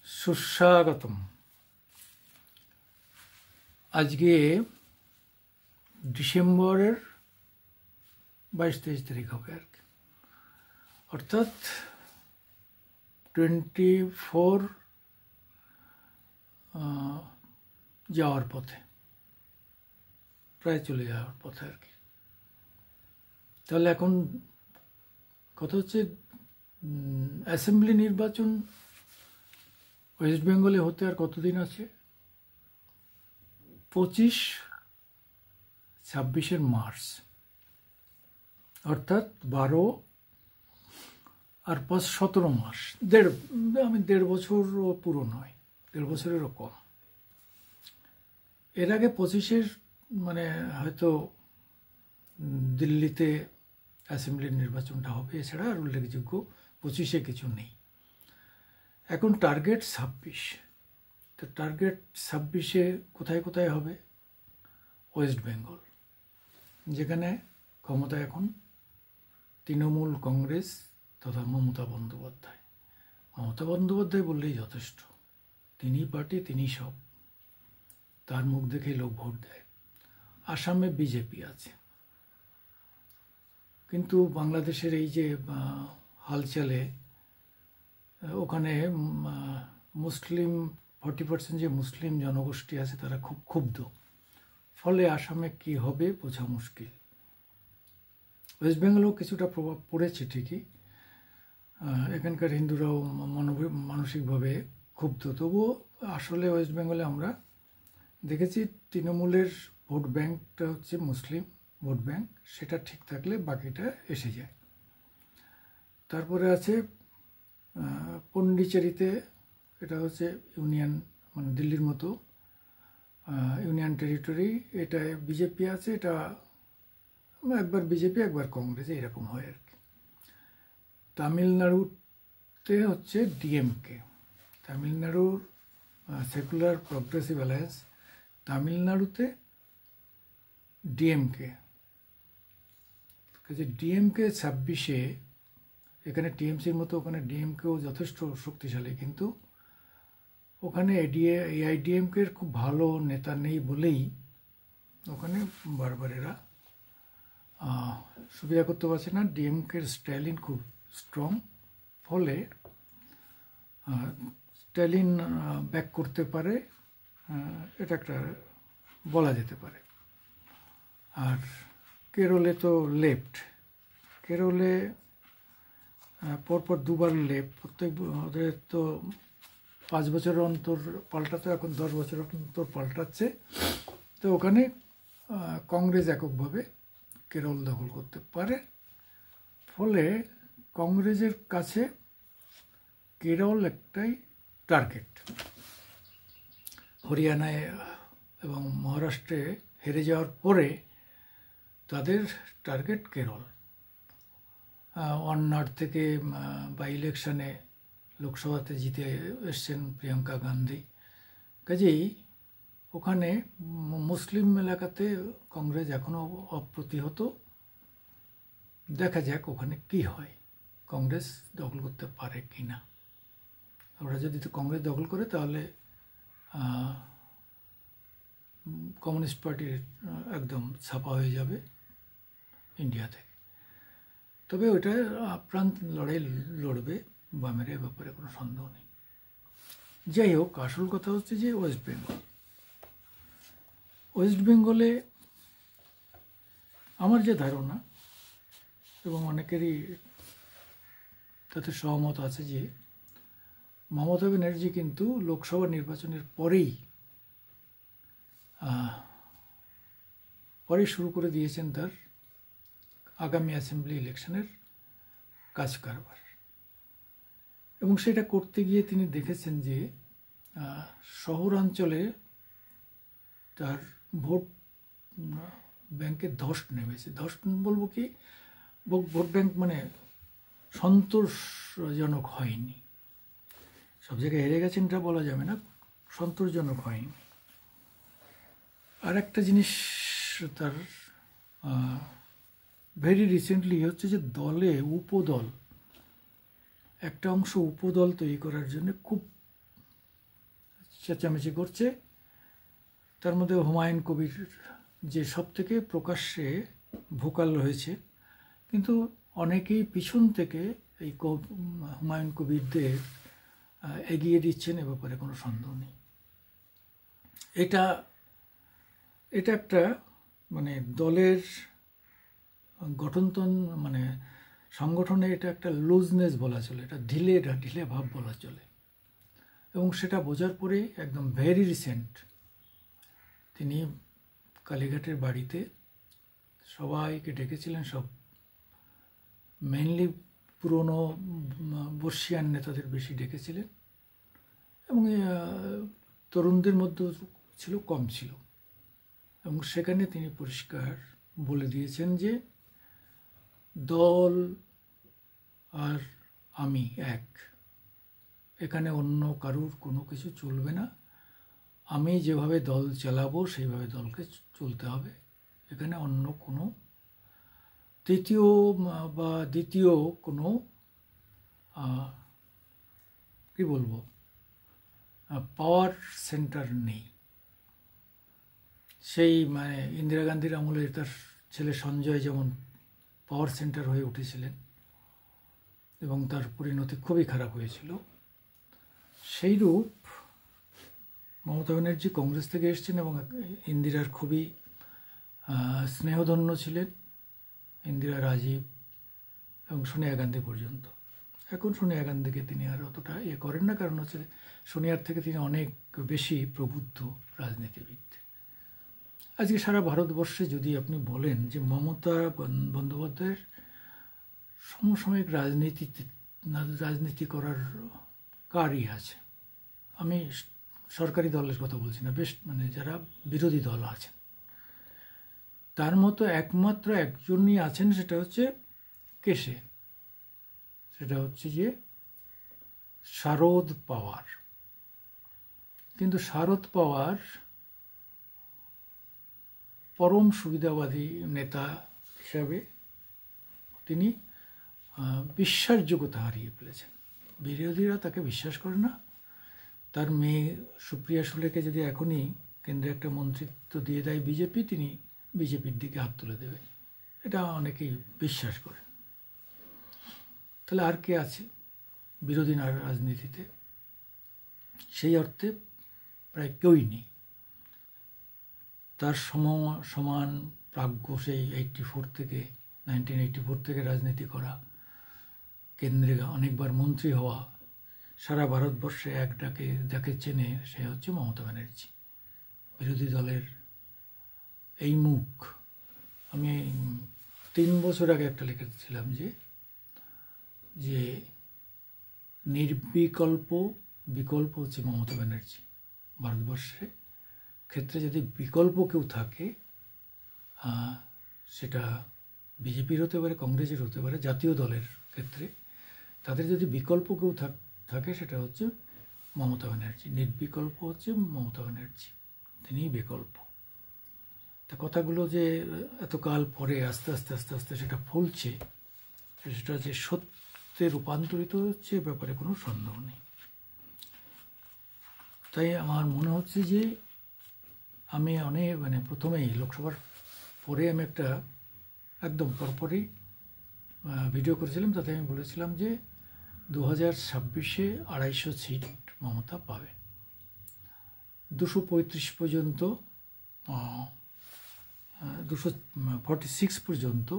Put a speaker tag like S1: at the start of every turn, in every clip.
S1: সুস্বাগতম। আজকে ডিসেম্বরের 22-23 তারিখ হবে আর কি, অর্থাৎ 24 যাওয়ার পথে, প্রায় চলে যাওয়ার পথে আর কি। তাহলে এখন কথা হচ্ছে অ্যাসেম্বলি নির্বাচন ওয়েস্ট বেঙ্গলে হতে আর কতদিন আছে? 25-26 মার্চ, অর্থাৎ 12 আর 5 17 মাস। দেড় বছরও পুরো নয়, 1.5 বছরেরও কম। এর আগে 25-এর মানে হয়তো দিল্লিতে অ্যাসেম্বলির নির্বাচনটা হবে, এছাড়া আর উল্লেখযোগ্য 25-এ কিছু নেই। এখন টার্গেট 26। তো টার্গেট 26-এ কোথায় কোথায় হবে? ওয়েস্ট বেঙ্গল, যেখানে ক্ষমতায় এখন তৃণমূল কংগ্রেস তথা মমতা বন্দ্যোপাধ্যায়। মমতা বন্দ্যোপাধ্যায় বললেই যথেষ্ট, তিনি পার্টি, তিনি সব, তার মুখ দেখে লোক ভোট দেয়। আসামে বিজেপি আছে, কিন্তু বাংলাদেশের এই যে হালচালে ওখানে মুসলিম 40% যে মুসলিম জনগোষ্ঠী আছে তারা খুব ক্ষুব্ধ, ফলে আসামে কি হবে বোঝা মুশকিল। ওয়েস্ট বেঙ্গলেও কিছুটা প্রভাব পড়েছে ঠিকই, এখানকার হিন্দুরাও মানসিকভাবে ক্ষুব্ধ। তবুও আসলে ওয়েস্ট বেঙ্গলে আমরা দেখেছি তৃণমূলের ভোট ব্যাংকটা হচ্ছে মুসলিম ভোট ব্যাংক, সেটা ঠিক থাকলে বাকিটা এসে যায়। তারপরে আছে পন্ডিচেরিতে, এটা হচ্ছে ইউনিয়ন, মানে দিল্লির মতো ইউনিয়ন টেরিটরি, এটা বিজেপি আছে, এটা একবার বিজেপি একবার কংগ্রেস এরকম হয় আর কি। তামিলনাড়ুতে হচ্ছে ডিএমকে, তামিলনাড়ুর সেকুলার প্রগ্রেসিভ অ্যালায়েন্স, তামিলনাড়ুতে ডিএমকে। ডিএমকে 26-এ, এখানে টিএমসির মতো ওখানে ডিএমকেও যথেষ্ট শক্তিশালী, কিন্তু ওখানে এআইডিএমকের খুব ভালো নেতা নেই বলেই ওখানে বারবার এরা সুবিধা করতে পারছে না। ডিএমকের স্ট্যালিন খুব স্ট্রং, ফলে স্ট্যালিন ব্যাক করতে পারে, এটা একটা বলা যেতে পারে। আর কেরলে তো লেফট, কেরলে পরপর দুবার লেফট, প্রত্যেক ওদের তো 5 বছরের অন্তর পাল্টাতো, এখন 10 বছর অন্তর পাল্টাচ্ছে। তো ওখানে কংগ্রেস এককভাবে কেরল দখল করতে পারে, ফলে কংগ্রেসের কাছে কেরল একটাই টার্গেট। হরিয়ানায় এবং মহারাষ্ট্রে হেরে যাওয়ার পরে তাদের টার্গেট কেরল। ওয়ান-নর্থ থেকে বাই ইলেকশনে লোকসভাতে জিতে এসছেন প্রিয়াঙ্কা গান্ধী, কাজেই ওখানে মুসলিম এলাকাতে কংগ্রেস এখনও অপ্রতিহত। দেখা যাক ওখানে কি হয়, কংগ্রেস দখল করতে পারে কি না। ওরা যদি কংগ্রেস দখল করে তাহলে কমিউনিস্ট পার্টির একদম ছাপা হয়ে যাবে ইন্ডিয়া থেকে। তবে ওইটা আপ্রাণ লড়াই লড়বে বামের, ব্যাপারে কোনো সন্দেহ নেই। যাই হোক, আসল কথা হচ্ছে যে ওয়েস্ট বেঙ্গলে আমার যে ধারণা, এবং অনেকেরই তাতে সহমত আছে, যে মমতা ব্যানার্জি কিন্তু লোকসভা নির্বাচনের পরেই শুরু করে দিয়েছেন তার আগামী অ্যাসেম্বলি ইলেকশনের কাজ কারবার। এবং সেটা করতে গিয়ে তিনি দেখেছেন যে শহরাঞ্চলে তার ভোট ব্যাংকের ধস নেমেছে। ধস বলবো কি, ভোট ব্যাংক মানে সন্তোষজনক হয়নি। সব জায়গায় হেরে গেছেন এটা বলা যাবে না, সন্তোষজনক হয়নি। আর একটা জিনিস তার ভেরি রিসেন্টলি হচ্ছে যে দলে উপদল, একটা অংশ উপদল তৈরি করার জন্য খুব চেঁচামেচি করছে। তার মধ্যে হুমায়ুন কবির যে সব থেকে প্রকাশ্যে ভোকাল হয়েছে, কিন্তু অনেকেই পিছন থেকে এই হুমায়ুন কবিরদের এগিয়ে দিচ্ছেন, এ ব্যাপারে কোনো সন্দেহ নেই। এটা এটা একটা মানে দলের গঠনতন মানে সংগঠনে এটা একটা লুজনেস বলা চলে, এটা ঢিলে ভাব বলা চলে। এবং সেটা বোঝার পরেই একদম ভেরি রিসেন্ট তিনি কালীঘাটের বাড়িতে সবাইকে ডেকেছিলেন, সব মেইনলি পুরনো বর্ষিয়ান নেতাদের বেশি ডেকেছিলেন, এবং তরুণদের মধ্যে ছিল কম ছিল। এবং সেখানে তিনি পরিষ্কার বলে দিয়েছেন যে দল আর আমি এক, এখানে অন্য কারুর কোনো কিছু চলবে না, আমি যেভাবে দল চালাবো সেইভাবে দলকে চলতে হবে, এখানে অন্য কোনো তৃতীয় বা দ্বিতীয় কোনো কি বলবো পাওয়ার সেন্টার নেই। সেই মানে ইন্দিরা গান্ধীর আমলে তার ছেলে সঞ্জয় যেমন পাওয়ার সেন্টার হয়ে উঠেছিলেন এবং তার পরিণতি খুবই খারাপ হয়েছিল, সেইরূপ মমতা ব্যানার্জি কংগ্রেস থেকে এসেছেন এবং ইন্দিরার খুবই স্নেহধন্য ছিলেন, ইন্দিরা, রাজীব এবং সোনিয়া গান্ধী পর্যন্ত। এখন সোনিয়া গান্ধীকে তিনি আর অতটা করেন না, কারণ হচ্ছে সোনিয়ার থেকে তিনি অনেক বেশি প্রবুদ্ধ রাজনীতিবিদ। আজকে সারা ভারতবর্ষে যদি আপনি বলেন যে মমতা বন্দ্যোপাধ্যায়ের সমসাময়িক রাজনীতি করার কারই আছে, আমি সরকারি দলের কথা বলছি না, বেশ মানে যারা বিরোধী দল আছেন, তার মতো একমাত্র একজনই আছেন, সেটা হচ্ছে কেসে, সেটা হচ্ছে যে শারদ পাওয়ার। কিন্তু শারদ পাওয়ার পরম সুবিধাবাদী নেতা হিসাবে তিনি বিশ্বাসযোগ্যতা হারিয়ে ফেলেছেন। বিরোধীরা তাকে বিশ্বাস করে না। তার মেয়ে সুপ্রিয়া সুলেকে যদি এখনই কেন্দ্রে একটা মন্ত্রিত্ব দিয়ে দেয় বিজেপি, তিনি বিজেপির দিকে হাত তুলে দেবেন, এটা অনেকেই বিশ্বাস করেন। তাহলে আর কে আছে বিরোধী রাজনীতিতে? সেই অর্থে প্রায় কেউই নেই। তার সমান প্রাজ্ঞ সেই 1984 থেকে রাজনীতি করা, কেন্দ্রে অনেকবার মন্ত্রী হওয়া, সারা ভারতবর্ষে যাকে চেনে সে হচ্ছে মমতা ব্যানার্জি। বিরোধী দলের এই মুখ, আমি 3 বছর আগে একটা লিখেছিলাম যে বিকল্প হচ্ছে মমতা ব্যানার্জি। ভারতবর্ষে ক্ষেত্রে যদি বিকল্প কেউ থাকে, সেটা বিজেপির হতে পারে, কংগ্রেসের হতে পারে, জাতীয় দলের ক্ষেত্রে তাদের যদি বিকল্প কেউ থাকে সেটা হচ্ছে মমতা ব্যানার্জি। নির্বিকল্প হচ্ছে মমতা ব্যানার্জি, তিনিই বিকল্প। তা কথাগুলো যে এতকাল পরে আস্তে আস্তে সেটা ফলছে, সেটা যে সত্যে রূপান্তরিত হচ্ছে, ব্যাপারে কোনো সন্দেহ নেই। তাই আমার মনে হচ্ছে যে আমি মানে প্রথমেই লোকসভার পরে আমি একটা একদম পরপরই ভিডিও করেছিলাম, তাতে আমি বলেছিলাম যে 2026-এ 250 সিট মমতা পাবে, 235 পর্যন্ত, 246 পর্যন্ত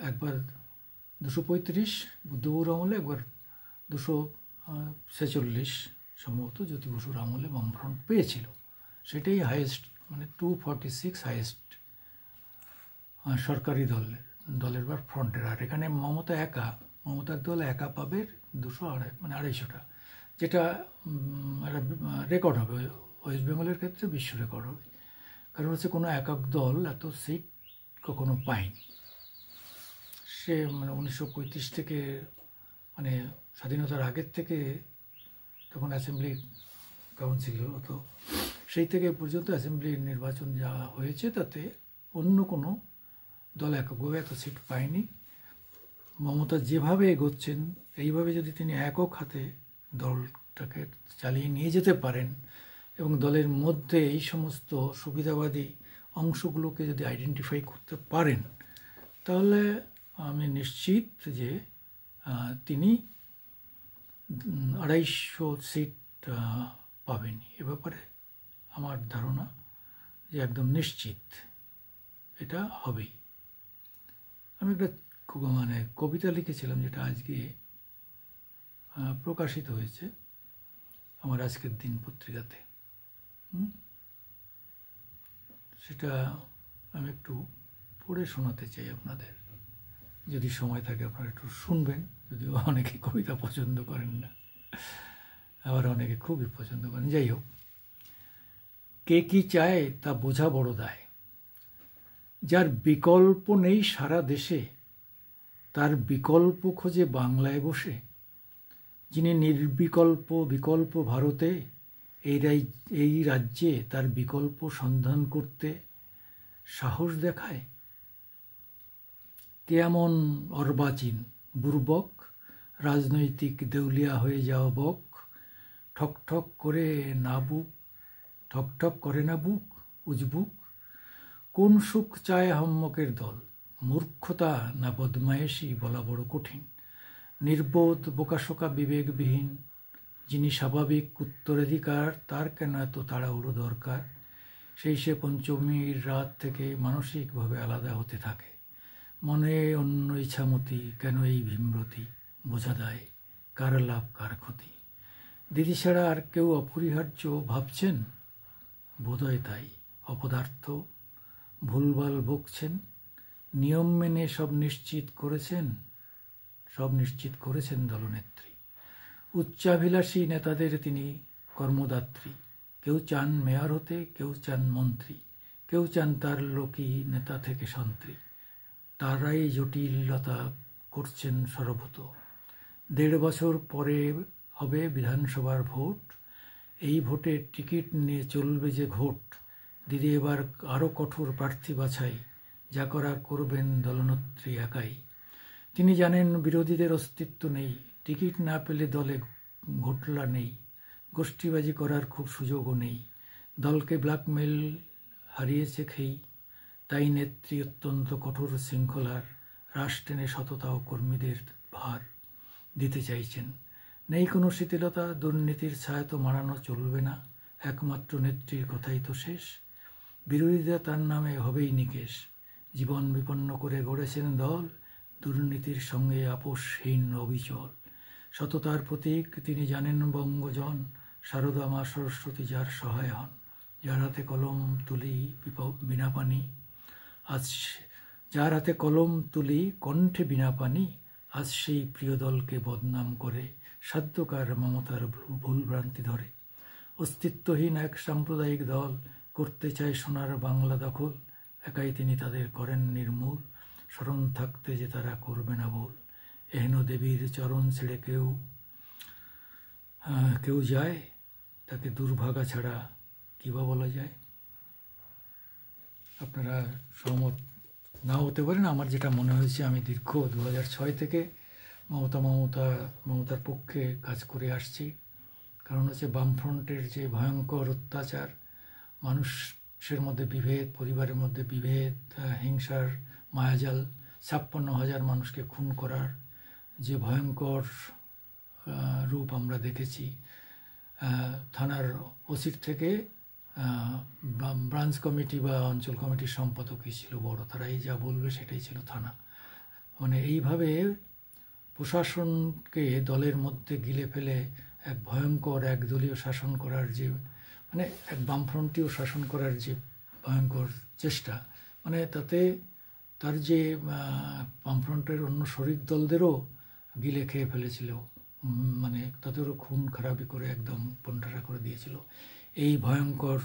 S1: একবার, 235 বুদ্ধবাবুর আমলে, একবার 246 সম্ভবত জ্যোতি বসুর আমলে বামফ্রন্ট পেয়েছিল, সেটাই হাইয়েস্ট, মানে 246 হাইয়েস্ট সরকারি দলের বা ফ্রন্টের। আর এখানে মমতার দল একা পাবে 200-250টা, যেটা রেকর্ড হবে ওয়েস্ট বেঙ্গলের ক্ষেত্রে, বিশ্ব রেকর্ড হবে। কারণ হচ্ছে কোনো একক দল এত সিট কখনো পায়নি। সে মানে 1935 থেকে, মানে স্বাধীনতার আগের থেকে, তখন অ্যাসেম্বলি কাউন্সিল হতো, সেই থেকে পর্যন্ত অ্যাসেম্বলি নির্বাচন যা হয়েছে তাতে অন্য কোনো দল এককভাবে এত সিট পায়নি। মমতা যেভাবে এগোচ্ছেন, এইভাবে যদি তিনি একক হাতে দল দলটাকে চালিয়ে নিয়ে যেতে পারেন এবং দলের মধ্যে এই সমস্ত সুবিধাবাদী অংশগুলোকে যদি আইডেন্টিফাই করতে পারেন, তাহলে আমি নিশ্চিত যে তিনি 250 সিট পাবেন। এ ব্যাপারে আমার ধারণা যে একদম নিশ্চিত এটা হবেই। আমি একটা কবিতা লিখেছিলাম, যেটা আজকে প্রকাশিত হয়েছে আমার আজকের দিন পত্রিকাতে। সেটা আমি একটু পড়ে শোনাতে চাই আপনাদের, যদি সময় থাকে আপনারা একটু শুনবেন। যদিও অনেকে কবিতা পছন্দ করেন না, আবার অনেকে খুবই পছন্দ করেন। যাই হোক, কে কি চায় তা বোঝা বড় দায়, যার বিকল্প নেই সারা দেশে তার বিকল্প খোঁজে বাংলায় বসে, যিনি নির্বিকল্প বিকল্প ভারতে এই রাজ্যে তার বিকল্প সন্ধান করতে সাহস দেখায়। কে এমন অর্বাচীন বুর্বক রাজনৈতিক দেউলিয়া হয়ে যাওয়া বক, ঠকঠক করে না বুক উজবুক। কোন সুখ চায় হাম্মকের দল, মূর্খতা না বদমায়েশি বলা বড় কঠিন। নির্বোধ বোকাশোকা বিবেকবিহীন, যিনি স্বাভাবিক উত্তরাধিকার তার কেন এত তাড়াহুড়ো দরকার। সেই সে পঞ্চমীর রাত থেকে মানসিকভাবে আলাদা হতে থাকে। মনে অন্য ইচ্ছামতি কেন এই ভীমরতি, বোঝা দেয় কার লাভ কার ক্ষতি। দিদি ছাড়া আর কেউ অপরিহার্য ভাবছেন, বোধহয় তাই অপদার্থ ভুলভাল বকছেন। নিয়ম মেনে সব নিশ্চিত করেছেন দলনেত্রী। উচ্চাভিলাষী নেতাদের তিনি কর্মদাত্রী। কেউ চান মেয়র হতে, কেউ চান মন্ত্রী, কেউ চান তার লোকই নেতা থেকে সন্ত্রী। তারাই জটিলতা করছেন সরবত। 1.5 বছর পরে হবে বিধানসভার ভোট, এই ভোটে টিকিট নিয়ে চলবে যে ঘোট। দিদি এবার আরও কঠোর প্রার্থী বাছাই, যা করা করবেন দলনেত্রী একাই। তিনি জানেন বিরোধীদের অস্তিত্ব নেই, টিকিট না পেলে দলে ঘোটলা নেই। গোষ্ঠীবাজি করার খুব সুযোগও নেই, দলকে ব্ল্যাকমেল হারিয়েছে খেই। তাই নেত্রী অত্যন্ত কঠোর শৃঙ্খলার রাশ টেনে সততা ও কর্মীদের ভার দিতে চাইছেন। নেই কোনো শিথিলতা, দুর্নীতির ছায়া তো মারানো চলবে না, একমাত্র নেত্রীর কথাই তো শেষ। বিরোধীরা তার নামে হবেই নিকেশ, জীবন বিপন্ন করে গড়েছেন দল, দুর্নীতির সঙ্গে আপোষহীন অবিচল। সততার প্রতীক তিনি জানেন বঙ্গজন, শারদা মা সরস্বতী যার সহায় হন। যার হাতে কলম তুলি বিনা পানি, যার হাতে কলম তুলি কণ্ঠে বিনা পানি, আজ সেই প্রিয় দলকে বদনাম করে সাধ্যকার মমতার ভুলভ্রান্তি ধরে। অস্তিত্বহীন এক সাম্প্রদায়িক দল করতে চায় সোনার বাংলা দখল, একাই তিনি তাদের করেন নির্মূল। স্মরণ থাকতে যে তারা করবে না ভুল, এহেন দেবীর চরণ ছেড়ে কেউ যায়, তাকে দুর্ভাগা ছাড়া কি বা বলা যায়। আপনারা সহমত নাও হতে পারেন, আমার যেটা মনে হয়েছে, আমি দীর্ঘ 2006 থেকে মমতার পক্ষে কাজ করে আসছি। কারণ হচ্ছে বামফ্রন্টের যে ভয়ঙ্কর অত্যাচার, মানুষের মধ্যে বিভেদ, পরিবারের মধ্যে বিভেদ, হিংসার মায়াজাল, 56,000 মানুষকে খুন করার যে ভয়ঙ্কর রূপ আমরা দেখেছি। থানার ওসির থেকে ব্রাঞ্চ কমিটি বা অঞ্চল কমিটির সম্পাদকই ছিল বড়, তারাই যা বলবে সেটাই ছিল থানা। মানে এইভাবে প্রশাসনকে দলের মধ্যে গিলে ফেলে এক ভয়ঙ্কর একদলীয় শাসন করার যে, মানে এক বামফ্রন্টীয় শাসন করার যে ভয়ঙ্কর চেষ্টা, মানে তাতে তার যে বামফ্রন্টের অন্য শরিক দলদেরও গিলে খেয়ে ফেলেছিল, মানে তাদেরও খুন খারাপি করে একদম পন্ডারা করে দিয়েছিল। এই ভয়ঙ্কর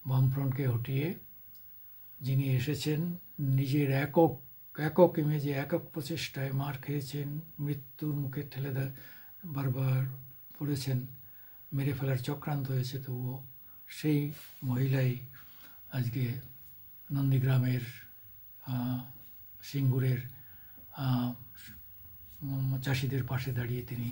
S1: বামফ্রন্টকে হটিয়ে যিনি এসেছেন, নিজের একক ইমেজে একক প্রচেষ্টায় মার খেয়েছেন, মৃত্যুর মুখে ঠেলে বারবার পড়েছেন, মেরে ফেলার চক্রান্ত হয়েছে, তবুও সেই মহিলাই আজকে নন্দীগ্রামের সিঙ্গুরের চাষিদের পাশে দাঁড়িয়ে তিনি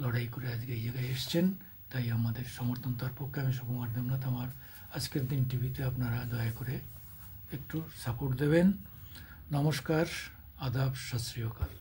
S1: লড়াই করে আজকে এই জায়গায় এসছেন, তাই আমাদের সমর্থন তার পক্ষে। আমি সুকুমার দেবনাথ। আমার আজকের দিন টিভিতে আপনারা দয়া করে একটু সাপোর্ট দেবেন। নমস্কার, আদাব, সত শ্রী অকাল।